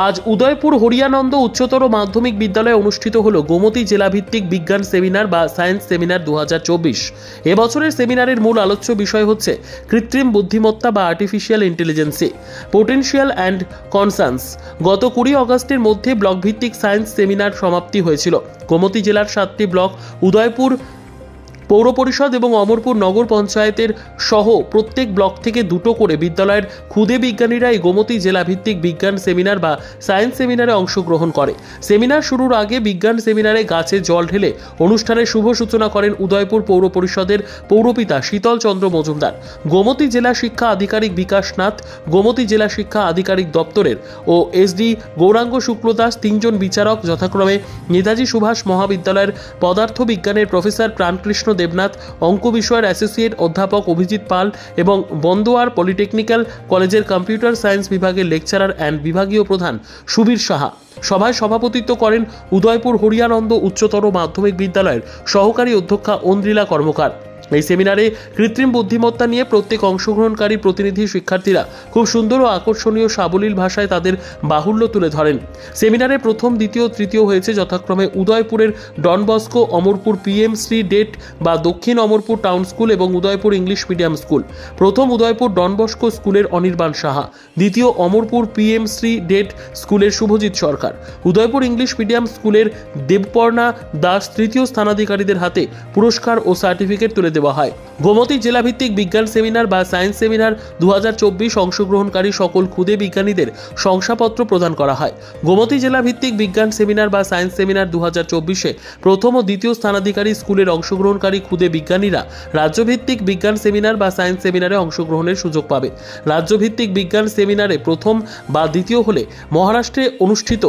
আজ উদয়পুর হরিয়ানন্দ উচ্চতর মাধ্যমিক বিদ্যালয়ে অনুষ্ঠিত হলো গোমতী জেলাভিত্তিক বিজ্ঞান সেমিনার বা সায়েন্স সেমিনার 2024। এবছরের সেমিনারের মূল আলোচ্য বিষয় হচ্ছে কৃত্রিম বুদ্ধিমত্তা বা আর্টিফিশিয়াল ইন্টেলিজেন্সি, পোটেনশিয়াল অ্যান্ড কনসার্নস। গত 20 অগস্টের মধ্যে ব্লক ভিত্তিক সায়েন্স সেমিনার সমাপ্তি হয়েছিল। গোমতী জেলার 7টি ব্লক, উদয়পুর পৌর পরিষদ এবং অমরপুর নগর পঞ্চায়েতের সহ প্রত্যেক ব্লক থেকে দুটো করে বিদ্যালয়ের ক্ষুদে বিজ্ঞানীরা এই গোমতী জেলাভিত্তিক বিজ্ঞান সেমিনার বা সায়েন্স সেমিনারে অংশগ্রহণ করে। সেমিনার শুরুর আগে বিজ্ঞান সেমিনারে গাছে জল ঢেলে অনুষ্ঠানের শুভ সূচনা করেন উদয়পুর পৌর পরিষদের পৌরপিতা শীতল চন্দ্র মজুমদার, গোমতী জেলা শিক্ষা আধিকারিক বিকাশ নাথ, গোমতী জেলা শিক্ষা আধিকারিক দপ্তরের ও এসডি গৌরাঙ্গ শুক্লদাস, তিনজন বিচারক যথাক্রমে নেতাজি সুভাষ মহাবিদ্যালয়ের পদার্থ বিজ্ঞানের প্রফেসর প্রাণকৃষ্ণ দেবনাথ, অঙ্ক বিষয়ের অ্যাসোসিয়েট অধ্যাপক অভিজিৎ পাল এবং বন্দোয়ার পলিটেকনিক্যাল কলেজের কম্পিউটার সায়েন্স বিভাগের লেকচারার অ্যান্ড বিভাগীয় প্রধান সুবীর সাহা। সভায় সভাপতিত্ব করেন উদয়পুর হরিয়ানন্দ উচ্চতর মাধ্যমিক বিদ্যালয়ের সহকারী অধ্যক্ষা অন্দ্রিলা কর্মকার। এই সেমিনারে কৃত্রিম বুদ্ধিমত্তা নিয়ে প্রত্যেক অংশগ্রহণকারী প্রতিনিধি শিক্ষার্থীরা খুব সুন্দর ও আকর্ষণীয় সাবলীল ভাষায় তাদের বাহুল্য তুলে ধরেন। সেমিনারে প্রথম, দ্বিতীয়, তৃতীয় হয়েছে যথাক্রমে উদয়পুরের Don Bosco, Amarpur PM Shri ডেট বা দক্ষিণ অমরপুর টাউন স্কুল এবং উদয়পুর ইংলিশ মিডিয়াম স্কুল। প্রথম উদয়পুর ডন বস্কো স্কুলের অনির্বাণ সাহা, দ্বিতীয় অমরপুর পিএম শ্রী ডেট স্কুলের শুভজিৎ সরকার, উদয়পুর ইংলিশ মিডিয়াম স্কুলের দেবপর্ণা দাস। তৃতীয় স্থানাধিকারীদের হাতে পুরস্কার ও সার্টিফিকেট তুলে দেওয়া হয়। গোমতী জেলাভিত্তিক বিজ্ঞান সেমিনার বা সায়েন্স সেমিনার 2024 অংশগ্রহণকারী সকল ক্ষুদে বিজ্ঞানীদের শংসাপত্র প্রদান করা হয়। গোমতী জেলাভিত্তিক বিজ্ঞান সেমিনার বা সায়েন্স সেমিনার 2024-এ প্রথম ও দ্বিতীয় স্থানাধিকারী স্কুলের অংশগ্রহণকারী ক্ষুদে বিজ্ঞানীরা রাজ্যভিত্তিক বিজ্ঞান সেমিনার বা সায়েন্স সেমিনারে অংশগ্রহণের সুযোগ পাবে। রাজ্যভিত্তিক বিজ্ঞান সেমিনারে প্রথম বা দ্বিতীয় হলে মহারাষ্ট্রে অনুষ্ঠিত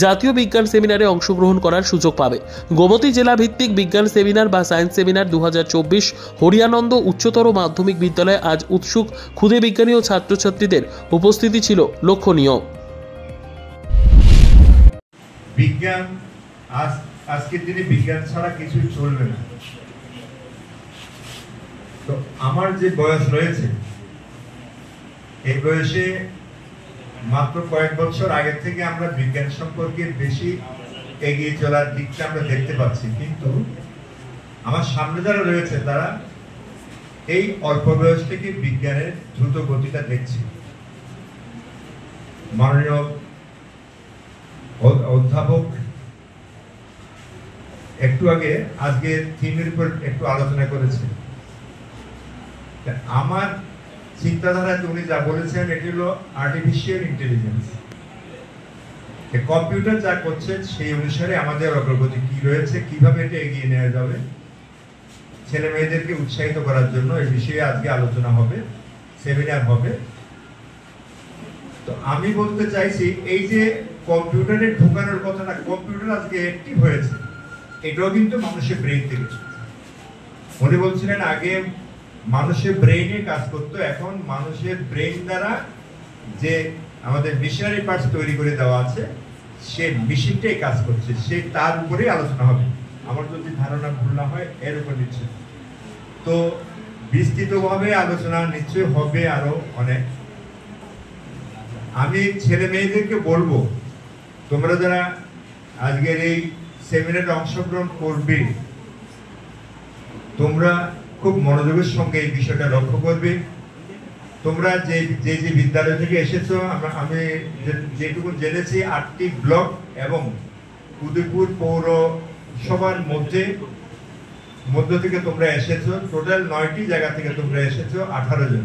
জাতীয় বিজ্ঞান সেমিনারে অংশগ্রহণ করার সুযোগ পাবে। গোমতী জেলা ভিত্তিক বিজ্ঞান সেমিনার বা সায়েন্স সেমিনার 2024 হরিয়ানন্দ উচ্চতর মাধ্যমিক বিদ্যালয়ে আজ উৎসুক ক্ষুদে বিজ্ঞানী ও ছাত্রছাত্রীদের উপস্থিতি ছিল লক্ষণীয়। বিজ্ঞান আজকের দিনে বিজ্ঞান ছাড়া কিছু চলবে না। তো আমার যে বয়স রয়েছে, এই বয়সে মাত্র কয়েক বছর আগে থেকে আমরা বিজ্ঞান সম্পর্কে বেশি এগিয়ে চলার দিকটা আমরা দেখতে পাচ্ছি, কিন্তু আমার সামনে যারা রয়েছে তারা এই অল্প বয়স থেকে বিজ্ঞানের দ্রুত গতিটা দেখছে। মাননীয় অধ্যাপক একটু আগে আজকে থিমের উপর একটু আলোচনা করেছে। আমার চিন্তাধারায় উনি যা বলেছেন এটি হলো আর্টিফিশিয়াল ইন্টেলিজেন্স। কম্পিউটার যা করছে সেই অনুসারে আমাদের অগ্রগতি কি রয়েছে, কিভাবে এটা এগিয়ে নেওয়া যাবে, ছেলে মেয়েদেরকে উৎসাহিত করার জন্য এই বিষয়ে আজকে আলোচনা হবে, সেমিনার হবে। তো আমি বলতে চাইছি, এই যে কম্পিউটারে ঢোকানোর কথাটা, কম্পিউটার আজকে অ্যাক্টিভ হয়েছে, এটাও কিন্তু মানুষের ব্রেইন থেকে। উনি বলছিলেন আগে মানুষের ব্রেইনে কাজ করতো, এখন মানুষের ব্রেইন দ্বারা যে আমাদের মেশিনারি পার্টস তৈরি করে দেওয়া আছে সে মেশিনটাই কাজ করছে, সে তার উপরেই আলোচনা হবে। আমার যদি ধারণা ভুল না হয় এর উপর নিশ্চয়। তো বিস্তৃতভাবে আলোচনা নিশ্চয় হবে আরো অনেক। আমি ছেলে মেয়েদেরকে বলবো, তোমরা যারা আজকের এই সেমিনারে অংশগ্রহণ করবে, তোমরা খুব মনোযোগের সঙ্গে এই বিষয়টা লক্ষ্য করবে। তোমরা যে যে বিদ্যালয় থেকে এসেছো, আমি যেটুকু জেনেছি 8টি ব্লক এবং উদয়পুর পৌরসভার মধ্য থেকে তোমরা এসেছো। টোটাল 9টি জায়গা থেকে তোমরা এসেছো, 18 জন।